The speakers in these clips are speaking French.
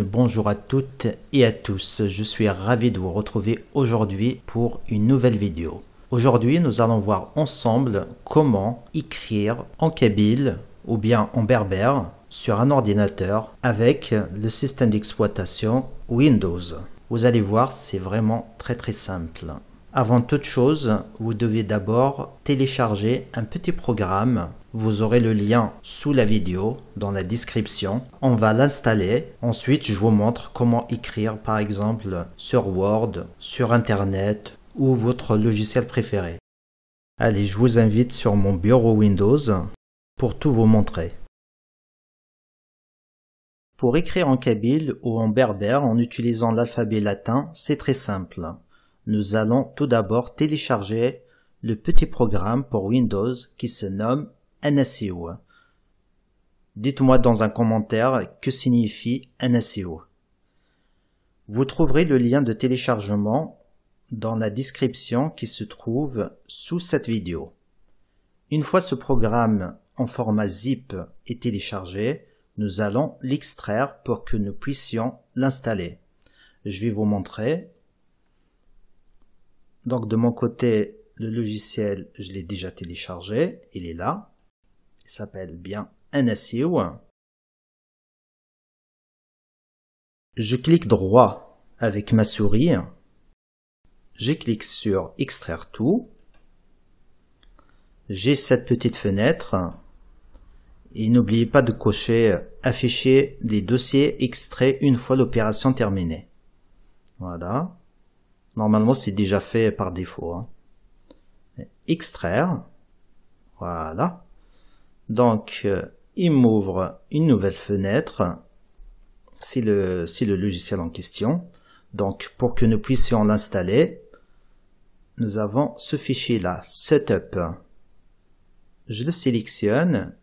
Bonjour à toutes et à tous, je suis ravi de vous retrouver aujourd'hui pour une nouvelle vidéo. Aujourd'hui, nous allons voir ensemble comment écrire en kabyle ou bien en berbère sur un ordinateur avec le système d'exploitation Windows. Vous allez voir, c'est vraiment très simple. Avant toute chose, vous devez d'abord télécharger un petit programme. Vous aurez le lien sous la vidéo, dans la description. On va l'installer. Ensuite, je vous montre comment écrire, par exemple, sur Word, sur Internet ou votre logiciel préféré. Allez, je vous invite sur mon bureau Windows pour tout vous montrer. Pour écrire en kabyle ou en berbère en utilisant l'alphabet latin, c'est très simple. Nous allons tout d'abord télécharger le petit programme pour Windows qui se nomme NSEO. Dites-moi dans un commentaire que signifie NSEO. Vous trouverez le lien de téléchargement dans la description qui se trouve sous cette vidéo. Une fois ce programme en format zip est téléchargé, nous allons l'extraire pour que nous puissions l'installer. Je vais vous montrer. Donc de mon côté, le logiciel, je l'ai déjà téléchargé, il est là. Il s'appelle bien NSEO. Je clique droit avec ma souris. Je clique sur extraire tout. J'ai cette petite fenêtre. Et n'oubliez pas de cocher afficher les dossiers extraits une fois l'opération terminée. Voilà. Normalement, c'est déjà fait par défaut. Extraire. Voilà. Donc, il m'ouvre une nouvelle fenêtre. C'est le logiciel en question. Donc, pour que nous puissions l'installer, nous avons ce fichier-là, Setup. Je le sélectionne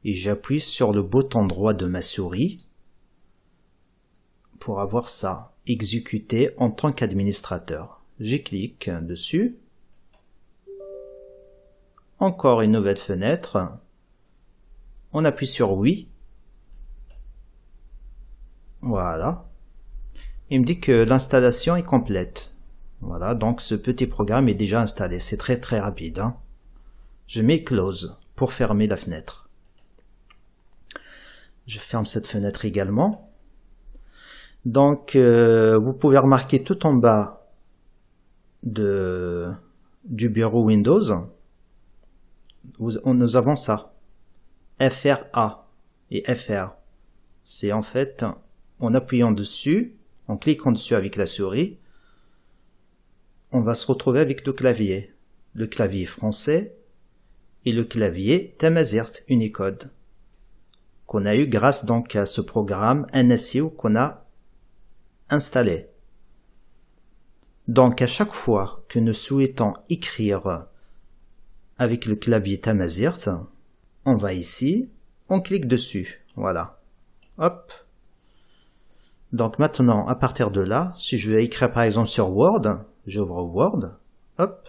et j'appuie sur le bouton droit de ma souris pour avoir ça. Exécuter en tant qu'administrateur. Je clique dessus. Encore une nouvelle fenêtre. On appuie sur oui. Voilà. Il me dit que l'installation est complète. Voilà, donc ce petit programme est déjà installé. C'est très rapide. Je mets close pour fermer la fenêtre. Je ferme cette fenêtre également. Donc, vous pouvez remarquer tout en bas du bureau Windows, nous avons ça, FRA et FR. C'est en fait, en appuyant dessus, en cliquant dessus avec la souris, on va se retrouver avec le clavier français et le clavier Tamazirt Unicode, qu'on a eu grâce donc à ce programme NSEO qu'on a installé. Donc à chaque fois que nous souhaitons écrire avec le clavier Tamazirt, on va ici, on clique dessus, voilà, hop. Donc maintenant, à partir de là, si je veux écrire par exemple sur Word, j'ouvre Word, hop.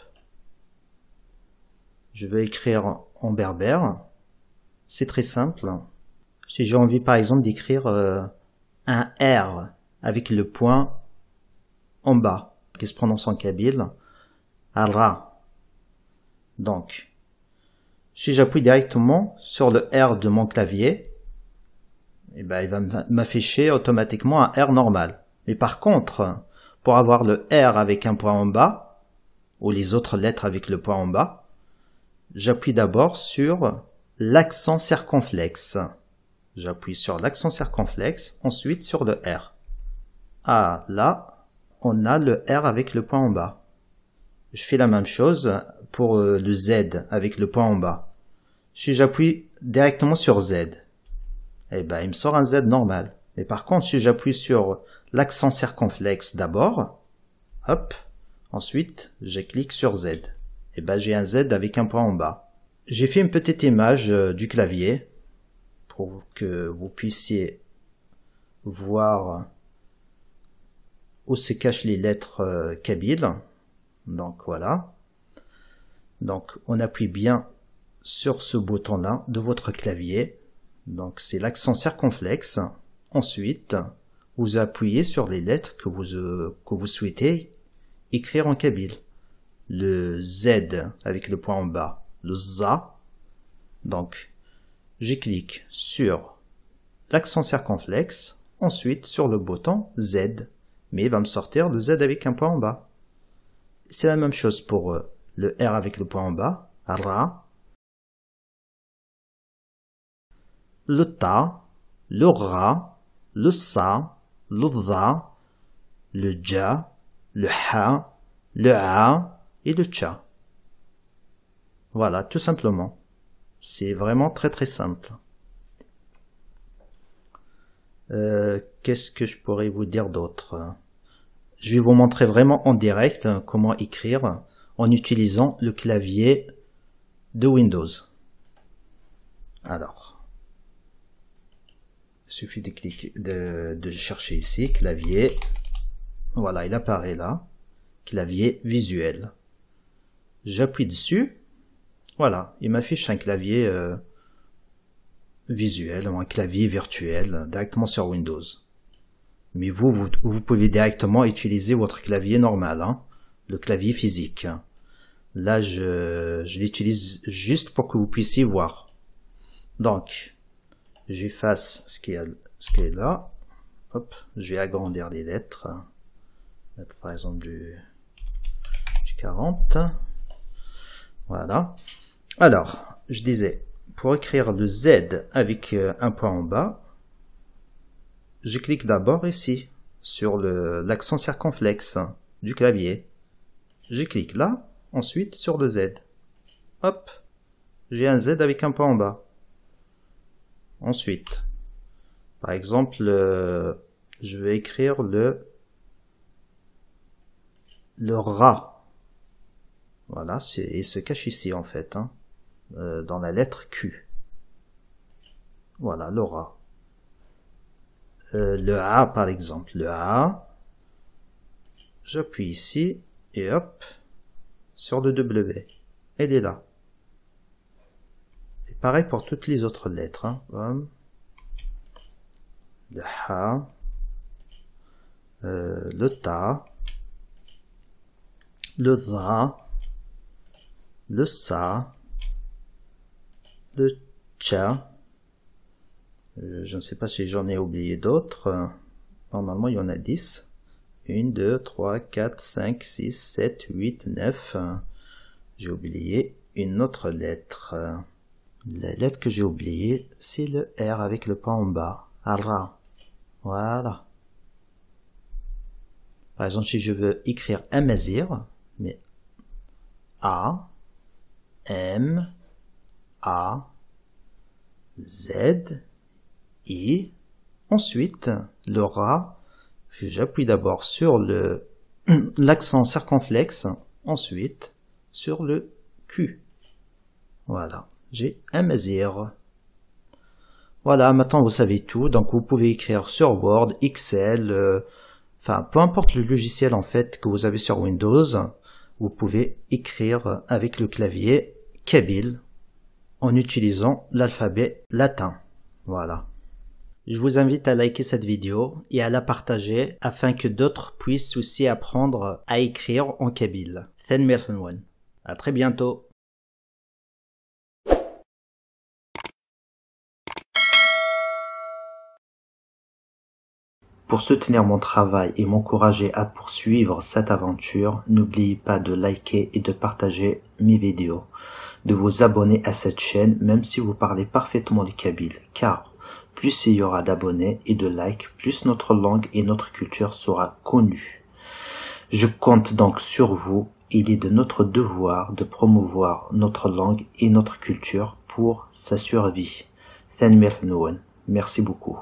Je veux écrire en berbère, c'est très simple. Si j'ai envie par exemple d'écrire un R avec le point en bas, qui se prononce en kabyle, Ra. Donc, si j'appuie directement sur le R de mon clavier, eh ben, il va m'afficher automatiquement un R normal. Mais par contre, pour avoir le R avec un point en bas, ou les autres lettres avec le point en bas, j'appuie d'abord sur l'accent circonflexe. J'appuie sur l'accent circonflexe, ensuite sur le R. Ah, là, on a le R avec le point en bas. Je fais la même chose pour le Z avec le point en bas. Si j'appuie directement sur Z, eh ben, il me sort un Z normal. Mais par contre, si j'appuie sur l'accent circonflexe d'abord, hop, ensuite, je clique sur Z. Eh ben, j'ai un Z avec un point en bas. J'ai fait une petite image du clavier pour que vous puissiez voir où se cachent les lettres kabyles. Donc voilà. Donc on appuie bien sur ce bouton-là de votre clavier. Donc c'est l'accent circonflexe. Ensuite, vous appuyez sur les lettres que vous souhaitez écrire en kabyle. Le Z avec le point en bas, le ZA. Donc, je clique sur l'accent circonflexe, ensuite sur le bouton Z, mais il va me sortir le Z avec un point en bas. C'est la même chose pour le R avec le point en bas, Ra, le Ta, le Ra, le Sa, le Dha, le Ja, le Ha, le A et le Tcha. Voilà, tout simplement. C'est vraiment très très simple. Qu'est-ce que je pourrais vous dire d'autre? Je vais vous montrer vraiment en direct comment écrire en utilisant le clavier de Windows. Alors, il suffit de cliquer, de chercher ici, clavier. Voilà, il apparaît là. Clavier visuel. J'appuie dessus. Voilà, il m'affiche un clavier visuel, un clavier virtuel, directement sur Windows. Mais vous pouvez directement utiliser votre clavier normal, hein, le clavier physique. Là, je l'utilise juste pour que vous puissiez voir. Donc, j'efface ce qui est là. Hop, je vais agrandir les lettres. Mettre par exemple du 40. Voilà. Alors, je disais, pour écrire le Z avec un point en bas, je clique d'abord ici, sur l'accent circonflexe du clavier. Je clique là, ensuite sur le Z. Hop, j'ai un Z avec un point en bas. Ensuite, par exemple, je vais écrire le Ra. Voilà, il se cache ici en fait, hein, dans la lettre Q. Voilà, le Ra. Le A par exemple, le A, j'appuie ici et hop, sur le W. Elle est là. Et pareil pour toutes les autres lettres. Hein. Le Ha, le Ta, le Dha, le Sa, le Tcha. Je ne sais pas si j'en ai oublié d'autres. Normalement, il y en a 10. 1, 2, 3, 4, 5, 6, 7, 8, 9. J'ai oublié une autre lettre. La lettre que j'ai oubliée, c'est le R avec le point en bas. Ra. Voilà. Par exemple, si je veux écrire Amazir, mais A, M, A, Z, I, ensuite, le Ra, j'appuie d'abord sur l'accent circonflexe, ensuite, sur le Q. Voilà, j'ai Amazir. Voilà, maintenant vous savez tout, donc vous pouvez écrire sur Word, Excel, enfin, peu importe le logiciel en fait que vous avez sur Windows, vous pouvez écrire avec le clavier kabyle en utilisant l'alphabet latin. Voilà. Je vous invite à liker cette vidéo et à la partager afin que d'autres puissent aussi apprendre à écrire en kabyle. À très bientôt. Pour soutenir mon travail et m'encourager à poursuivre cette aventure, n'oubliez pas de liker et de partager mes vidéos, de vous abonner à cette chaîne même si vous parlez parfaitement le kabyle, car plus il y aura d'abonnés et de likes, plus notre langue et notre culture sera connue. Je compte donc sur vous. Il est de notre devoir de promouvoir notre langue et notre culture pour sa survie. Merci beaucoup.